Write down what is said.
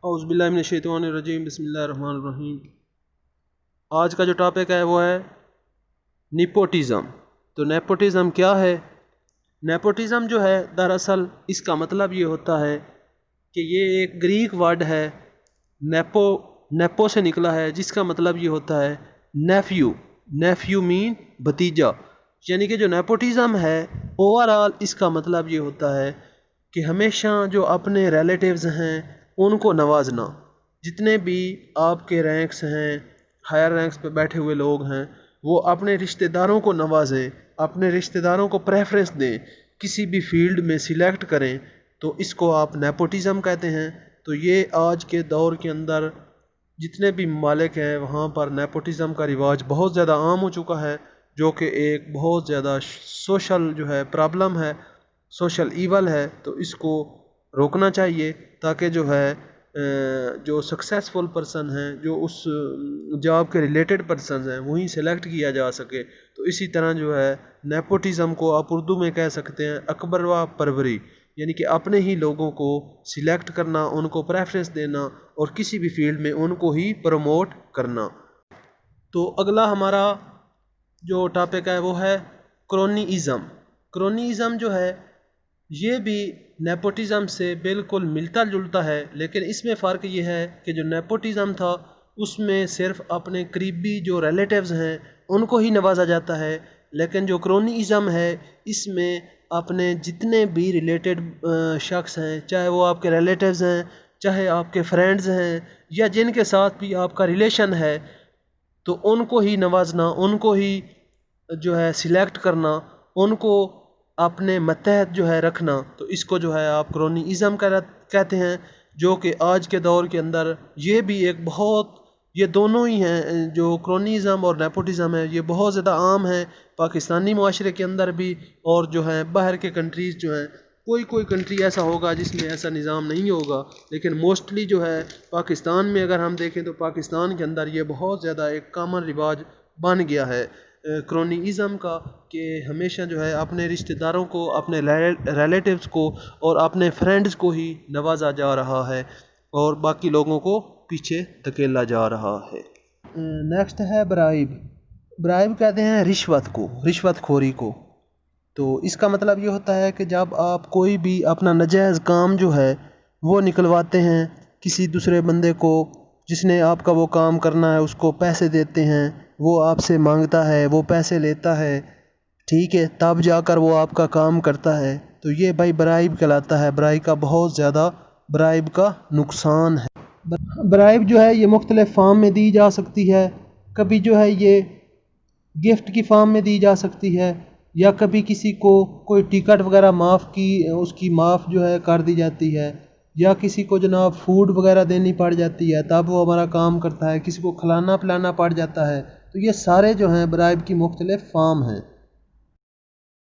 اعوذ باللہ من الشیطان الرجیم، بسم اللہ الرحمن الرحیم۔ آج کا جو ٹاپک ہے وہ ہے نیپوٹزم۔ تو نیپوٹزم کیا ہے؟ نیپوٹزم جو ہے دراصل اس کا مطلب یہ ہوتا ہے کہ یہ ایک گریک ورڈ ہے، نیپو سے نکلا ہے، جس کا مطلب یہ ہوتا ہے نیفیو مین بھتیجا، یعنی کہ جو نیپوٹزم ہے اوور آل اس کا مطلب یہ ہوتا ہے کہ ہمیشہ جو اپنے ریلیٹیوز ہیں ان کو نوازنا، جتنے بھی آپ کے رینکس ہیں، ہائر رینکس پہ بیٹھے ہوئے لوگ ہیں، وہ اپنے رشتہ داروں کو نوازیں، اپنے رشتہ داروں کو پریفرنس دیں، کسی بھی فیلڈ میں سلیکٹ کریں، تو اس کو آپ نیپوٹزم کہتے ہیں۔ تو یہ آج کے دور کے اندر جتنے بھی ممالک ہیں وہاں پر نیپوٹزم کا رواج بہت زیادہ عام ہو چکا ہے، جو کہ ایک بہت زیادہ سوشل جو ہے پرابلم ہے، سوشل ایول ہے۔ تو اس کو روکنا چاہیے تاکہ جو ہے جو سکسیسفل پرسن ہیں، جو اس جاب کے ریلیٹڈ پرسنز ہیں، وہیں سلیکٹ کیا جا سکے۔ تو اسی طرح جو ہے نیپوٹزم کو آپ اردو میں کہہ سکتے ہیں اقربا پروری، یعنی کہ اپنے ہی لوگوں کو سلیکٹ کرنا، ان کو پریفرنس دینا اور کسی بھی فیلڈ میں ان کو ہی پروموٹ کرنا۔ تو اگلا ہمارا جو ٹاپک ہے وہ ہے کرونیزم۔ کرونیزم جو ہے یہ بھی نیپوٹزم سے بالکل ملتا جلتا ہے، لیکن اس میں فرق یہ ہے کہ جو نیپوٹزم تھا اس میں صرف اپنے قریبی جو ریلیٹیوز ہیں ان کو ہی نوازا جاتا ہے، لیکن جو کرونیزم ہے اس میں اپنے جتنے بھی ریلیٹڈ شخص ہیں، چاہے وہ آپ کے ریلیٹیوز ہیں، چاہے آپ کے فرینڈز ہیں، یا جن کے ساتھ بھی آپ کا ریلیشن ہے، تو ان کو ہی نوازنا، ان کو ہی جو ہے سلیکٹ کرنا، ان کو اپنے متحد جو ہے رکھنا، تو اس کو جو ہے آپ کرونیزم کہتے ہیں، جو کہ آج کے دور کے اندر یہ بھی ایک یہ دونوں ہی ہیں، جو کرونیزم اور نیپوٹزم ہے یہ بہت زیادہ عام ہے پاکستانی معاشرے کے اندر بھی، اور جو ہے باہر کے کنٹریز جو ہیں، کوئی کنٹری ایسا ہوگا جس میں ایسا نظام نہیں ہوگا، لیکن موسٹلی جو ہے پاکستان میں اگر ہم دیکھیں تو پاکستان کے اندر یہ بہت زیادہ ایک کامن رواج بن گیا ہے کرونیزم کا، کہ ہمیشہ جو ہے اپنے رشتہ داروں کو، اپنے ریلیٹیوز کو اور اپنے فرینڈز کو ہی نوازا جا رہا ہے اور باقی لوگوں کو پیچھے دھکیلا جا رہا ہے۔ نیکسٹ ہے برائب۔ برائب کہتے ہیں رشوت خوری کو۔ تو اس کا مطلب یہ ہوتا ہے کہ جب آپ کوئی بھی اپنا ناجائز کام جو ہے وہ نکلواتے ہیں کسی دوسرے بندے کو، جس نے آپ کا وہ کام کرنا ہے، اس کو پیسے دیتے ہیں، وہ آپ سے مانگتا ہے، وہ پیسے لیتا ہے، ٹھیک ہے، تب جا کر وہ آپ کا کام کرتا ہے، تو یہ بھائی برائب کہلاتا ہے۔ برائب کا بہت زیادہ برائب کا نقصان ہے۔ برائب جو ہے یہ مختلف فارم میں دی جا سکتی ہے، کبھی جو ہے یہ گفٹ کی فارم میں دی جا سکتی ہے، یا کبھی کسی کو کوئی ٹکٹ وغیرہ اس کی معاف جو ہے کر دی جاتی ہے، یا کسی کو جناب فوڈ وغیرہ دینی پڑ جاتی ہے تب وہ ہمارا کام کرتا ہے، کسی کو کھلانا پلانا پڑ جاتا ہے۔ تو یہ سارے جو ہیں برائب کی مختلف فارم ہیں۔